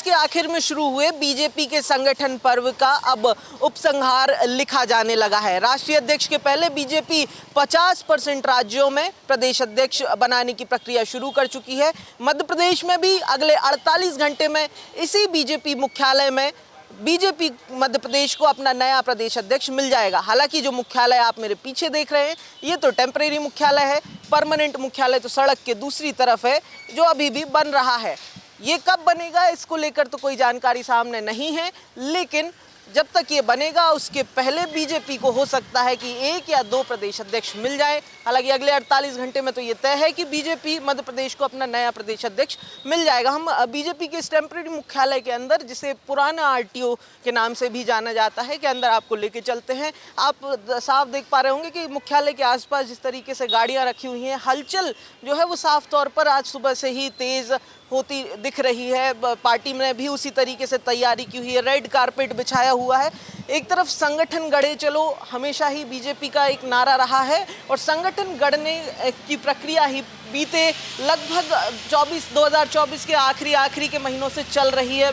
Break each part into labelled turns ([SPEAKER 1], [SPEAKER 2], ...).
[SPEAKER 1] के आखिर में शुरू हुए बीजेपी के संगठन पर्व का अब उपसंहार लिखा जाने लगा है। राष्ट्रीय अध्यक्ष के पहले बीजेपी 50% राज्यों में प्रदेश अध्यक्ष बनाने की प्रक्रिया शुरू कर चुकी है। मध्य प्रदेश में भी अगले 48 घंटे में इसी बीजेपी मुख्यालय में बीजेपी मध्य प्रदेश को अपना नया प्रदेश अध्यक्ष मिल जाएगा। हालांकि जो मुख्यालय आप मेरे पीछे देख रहे हैं ये तो टेम्परेरी मुख्यालय है, परमानेंट मुख्यालय तो सड़क के दूसरी तरफ है जो अभी भी बन रहा है। ये कब बनेगा इसको लेकर तो कोई जानकारी सामने नहीं है, लेकिन जब तक ये बनेगा उसके पहले बीजेपी को हो सकता है कि 1 या 2 प्रदेश अध्यक्ष मिल जाए। हालांकि अगले 48 घंटे में तो ये तय है कि बीजेपी मध्य प्रदेश को अपना नया प्रदेश अध्यक्ष मिल जाएगा। हम बीजेपी के इस टेम्परेरी मुख्यालय के अंदर, जिसे पुराना आरटीओ के नाम से भी जाना जाता है, के अंदर आपको लेके चलते हैं। आप साफ देख पा रहे होंगे कि मुख्यालय के आसपास जिस तरीके से गाड़ियाँ रखी हुई हैं, हलचल जो है वो साफ तौर पर आज सुबह से ही तेज़ होती दिख रही है। पार्टी ने भी उसी तरीके से तैयारी की हुई है, रेड कारपेट बिछाया हुआ है। एक तरफ संगठन गढ़े चलो हमेशा ही बीजेपी का एक नारा रहा है और संगठन गढ़ने की प्रक्रिया ही बीते लगभग 2024 के आखिरी के महीनों से चल रही है।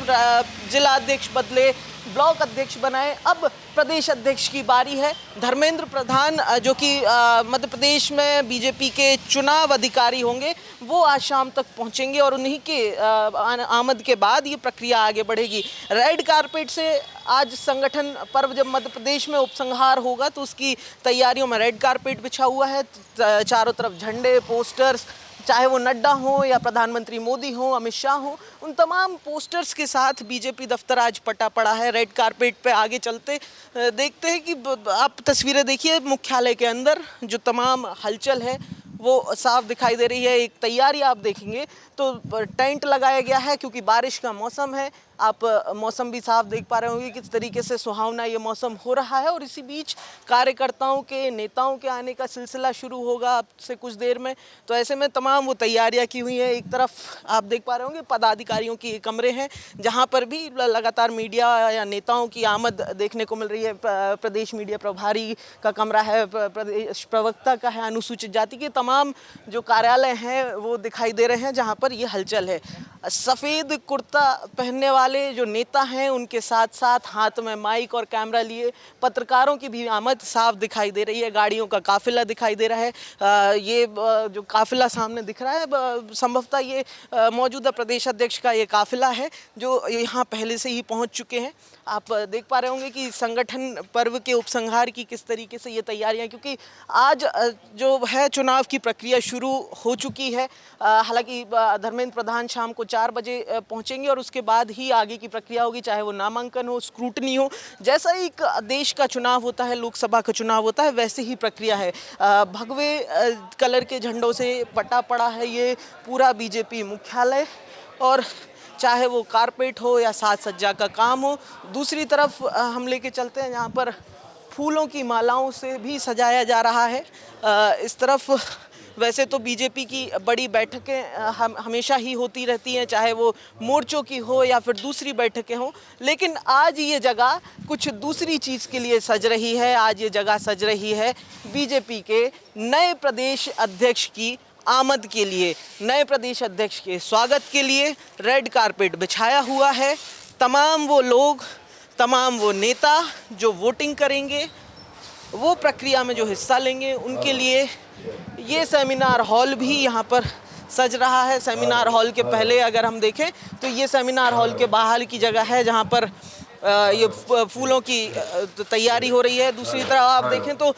[SPEAKER 1] जिला अध्यक्ष बदले, ब्लॉक अध्यक्ष बनाए, अब प्रदेश अध्यक्ष की बारी है। धर्मेंद्र प्रधान जो कि मध्य प्रदेश में बीजेपी के चुनाव अधिकारी होंगे, वो आज शाम तक पहुंचेंगे और उन्हीं के आमद के बाद ये प्रक्रिया आगे बढ़ेगी। रेड कारपेट से आज संगठन पर्व जब मध्य प्रदेश में उपसंहार होगा तो उसकी तैयारियों में रेड कारपेट बिछा हुआ है। चारों तरफ झंडे, पोस्टर्स, चाहे वो नड्डा हो या प्रधानमंत्री मोदी हो, अमित शाह हो, उन तमाम पोस्टर्स के साथ बीजेपी दफ्तर आज पटा पड़ा है। रेड कारपेट पे आगे चलते देखते हैं कि आप तस्वीरें देखिए, मुख्यालय के अंदर जो तमाम हलचल है वो साफ दिखाई दे रही है। एक तैयारी आप देखेंगे तो टेंट लगाया गया है क्योंकि बारिश का मौसम है। आप मौसम भी साफ देख पा रहे होंगे किस तरीके से सुहावना ये मौसम हो रहा है और इसी बीच कार्यकर्ताओं के, नेताओं के आने का सिलसिला शुरू होगा अब से कुछ देर में। तो ऐसे में तमाम वो तैयारियां की हुई हैं। एक तरफ आप देख पा रहे होंगे पदाधिकारियों के कमरे हैं जहां पर भी लगातार मीडिया या नेताओं की आमद देखने को मिल रही है। प्रदेश मीडिया प्रभारी का कमरा है, प्रदेश प्रवक्ता का है, अनुसूचित जाति के तमाम जो कार्यालय हैं वो दिखाई दे रहे हैं जहाँ पर ये हलचल है। सफ़ेद कुर्ता पहनने वाले जो नेता हैं उनके साथ साथ हाथ में माइक और कैमरा लिए पत्रकारों की भी आमद साफ दिखाई दे रही है। गाड़ियों का काफिला दिखाई दे रहा है। ये जो काफिला सामने दिख रहा है संभवतः ये मौजूदा प्रदेश अध्यक्ष का ये काफिला है जो यहाँ पहले से ही पहुँच चुके हैं। आप देख पा रहे होंगे कि संगठन पर्व के उपसंहार की किस तरीके से ये तैयारियां, क्योंकि आज जो है चुनाव की प्रक्रिया शुरू हो चुकी है। हालांकि धर्मेंद्र प्रधान शाम को 4 बजे पहुंचेंगे और उसके बाद ही आगे की प्रक्रिया होगी, चाहे वो नामांकन हो, स्क्रूटनी हो। जैसा एक देश का चुनाव होता है, लोकसभा का चुनाव होता है, वैसे ही प्रक्रिया है। भगवे कलर के झंडों से पटा पड़ा है ये पूरा बीजेपी मुख्यालय और चाहे वो कारपेट हो या साज सज्जा का काम हो। दूसरी तरफ हम लेके चलते हैं जहाँ पर फूलों की मालाओं से भी सजाया जा रहा है। इस तरफ वैसे तो बीजेपी की बड़ी बैठकें हमेशा ही होती रहती हैं, चाहे वो मोर्चों की हो या फिर दूसरी बैठकें हों, लेकिन आज ये जगह कुछ दूसरी चीज़ के लिए सज रही है। आज ये जगह सज रही है बीजेपी के नए प्रदेश अध्यक्ष की आमद के लिए, नए प्रदेश अध्यक्ष के स्वागत के लिए रेड कारपेट बिछाया हुआ है। तमाम वो लोग, तमाम वो नेता जो वोटिंग करेंगे, वो प्रक्रिया में जो हिस्सा लेंगे, उनके लिए ये सेमिनार हॉल भी यहाँ पर सज रहा है। सेमिनार हॉल के पहले अगर हम देखें तो ये सेमिनार हॉल के बाहर की जगह है जहाँ पर ये फूलों की तैयारी हो रही है। दूसरी तरफ आप देखें तो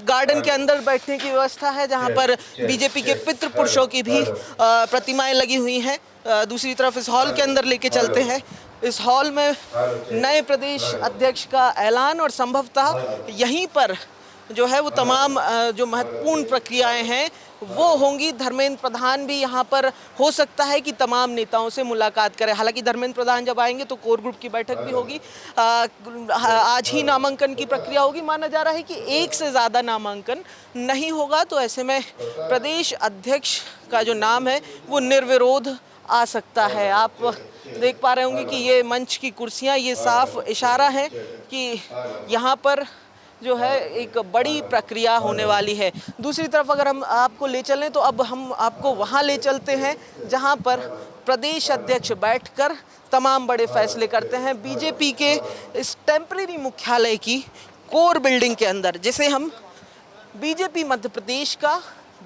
[SPEAKER 1] गार्डन के अंदर बैठने की व्यवस्था है जहाँ पर बीजेपी के पितृ पुरुषों की भी प्रतिमाएं लगी हुई हैं। दूसरी तरफ इस हॉल के अंदर लेके चलते हैं। इस हॉल में नए प्रदेश अध्यक्ष का ऐलान और संभवतः यहीं पर जो है वो तमाम जो महत्वपूर्ण प्रक्रियाएं हैं वो होंगी। धर्मेंद्र प्रधान भी यहाँ पर हो सकता है कि तमाम नेताओं से मुलाकात करें। हालांकि धर्मेंद्र प्रधान जब आएंगे तो कोर ग्रुप की बैठक भी होगी। आज ही नामांकन की प्रक्रिया होगी। माना जा रहा है कि 1 से ज़्यादा नामांकन नहीं होगा, तो ऐसे में प्रदेश अध्यक्ष का जो नाम है वो निर्विरोध आ सकता है। आप देख पा रहे होंगे कि ये मंच की कुर्सियां, ये साफ इशारा है कि यहाँ पर जो है एक बड़ी प्रक्रिया होने वाली है। दूसरी तरफ अगर हम आपको ले चलें तो अब हम आपको वहाँ ले चलते हैं जहाँ पर प्रदेश अध्यक्ष बैठकर तमाम बड़े फैसले करते हैं। बीजेपी के इस टेम्परेरी मुख्यालय की कोर बिल्डिंग के अंदर, जिसे हम बीजेपी मध्य प्रदेश का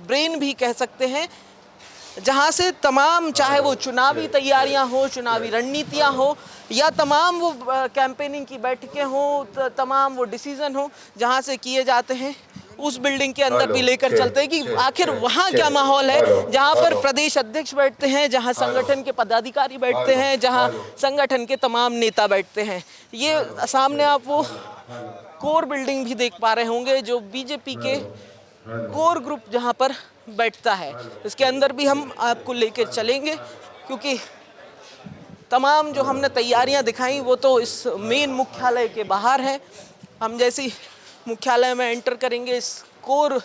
[SPEAKER 1] ब्रेन भी कह सकते हैं, जहाँ से तमाम, चाहे वो चुनावी तैयारियां हो, चुनावी रणनीतियां हो, या तमाम वो कैंपेनिंग की बैठकें हो, तमाम वो डिसीजन हो, जहाँ से किए जाते हैं, उस बिल्डिंग के अंदर भी लेकर चलते हैं कि आखिर वहाँ क्या माहौल है, जहाँ पर प्रदेश अध्यक्ष बैठते हैं, जहाँ संगठन के पदाधिकारी बैठते हैं, जहाँ संगठन के तमाम नेता बैठते हैं। ये सामने आप वो कोर बिल्डिंग भी देख पा रहे होंगे, जो बीजेपी के कोर ग्रुप जहाँ पर बैठता है। इसके अंदर भी हम आपको लेकर चलेंगे, क्योंकि तमाम जो हमने तैयारियां दिखाई वो तो इस मेन मुख्यालय के बाहर है। हम जैसे मुख्यालय में एंटर करेंगे, इस कोर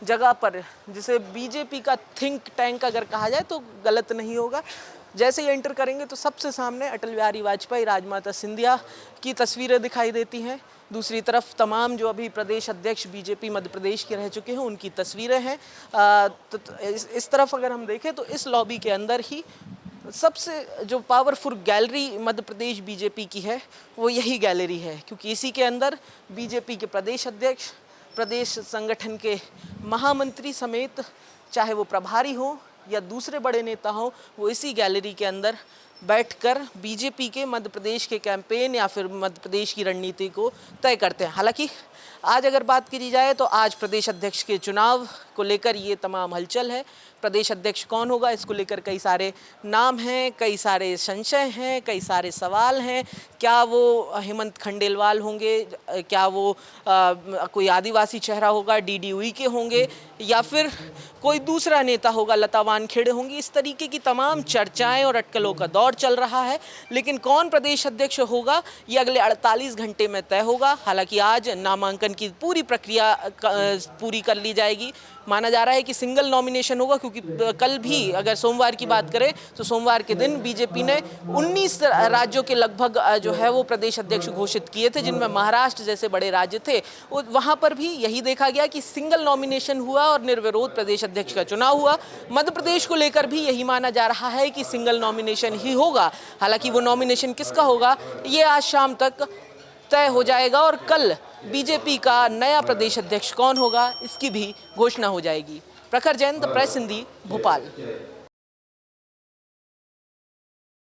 [SPEAKER 1] जगह पर, जिसे बीजेपी का थिंक टैंक अगर कहा जाए तो गलत नहीं होगा, जैसे ही एंटर करेंगे तो सबसे सामने अटल बिहारी वाजपेयी, राजमाता सिंधिया की तस्वीरें दिखाई देती हैं। दूसरी तरफ तमाम जो अभी प्रदेश अध्यक्ष बीजेपी मध्य प्रदेश के रह चुके हैं उनकी तस्वीरें हैं। तो इस तरफ अगर हम देखें तो इस लॉबी के अंदर ही सबसे जो powerful gallery Madhya Pradesh BJP की है वो यही गैलरी है, क्योंकि इसी के अंदर बीजेपी के प्रदेश अध्यक्ष, प्रदेश संगठन के महामंत्री समेत, चाहे वो प्रभारी हो या दूसरे बड़े नेता हो, वो इसी गैलरी के अंदर बैठकर बीजेपी के मध्य प्रदेश के कैंपेन या फिर मध्य प्रदेश की रणनीति को तय करते हैं। हालांकि आज अगर बात की जाए तो आज प्रदेश अध्यक्ष के चुनाव को लेकर ये तमाम हलचल है। प्रदेश अध्यक्ष कौन होगा, इसको लेकर कई सारे नाम हैं, कई सारे संशय हैं, कई सारे सवाल हैं। क्या वो हेमंत खंडेलवाल होंगे, क्या वो कोई आदिवासी चेहरा होगा, डीडी उइके होंगे, या फिर कोई दूसरा नेता होगा, लता वानखेड़े होंगी। इस तरीके की तमाम चर्चाएं और अटकलों का दौर चल रहा है। लेकिन कौन प्रदेश अध्यक्ष होगा ये अगले 48 घंटे में तय होगा। हालांकि आज नामांकन की पूरी प्रक्रिया पूरी कर ली जाएगी। माना जा रहा है कि सिंगल नॉमिनेशन होगा, क्योंकि कल भी अगर सोमवार की बात करें तो सोमवार के दिन बीजेपी ने 19 राज्यों के लगभग जो है वो प्रदेश अध्यक्ष घोषित किए थे, जिनमें महाराष्ट्र जैसे बड़े राज्य थे। वहाँ पर भी यही देखा गया कि सिंगल नॉमिनेशन हुआ और निर्विरोध प्रदेश अध्यक्ष का चुनाव हुआ। मध्य प्रदेश को लेकर भी यही माना जा रहा है कि सिंगल नॉमिनेशन ही होगा। हालांकि वो नॉमिनेशन किसका होगा ये आज शाम तक तय हो जाएगा, और कल बीजेपी का नया प्रदेश अध्यक्ष कौन होगा इसकी भी घोषणा हो जाएगी। प्रखर जैन, द प्रेस हिंदी, भोपाल।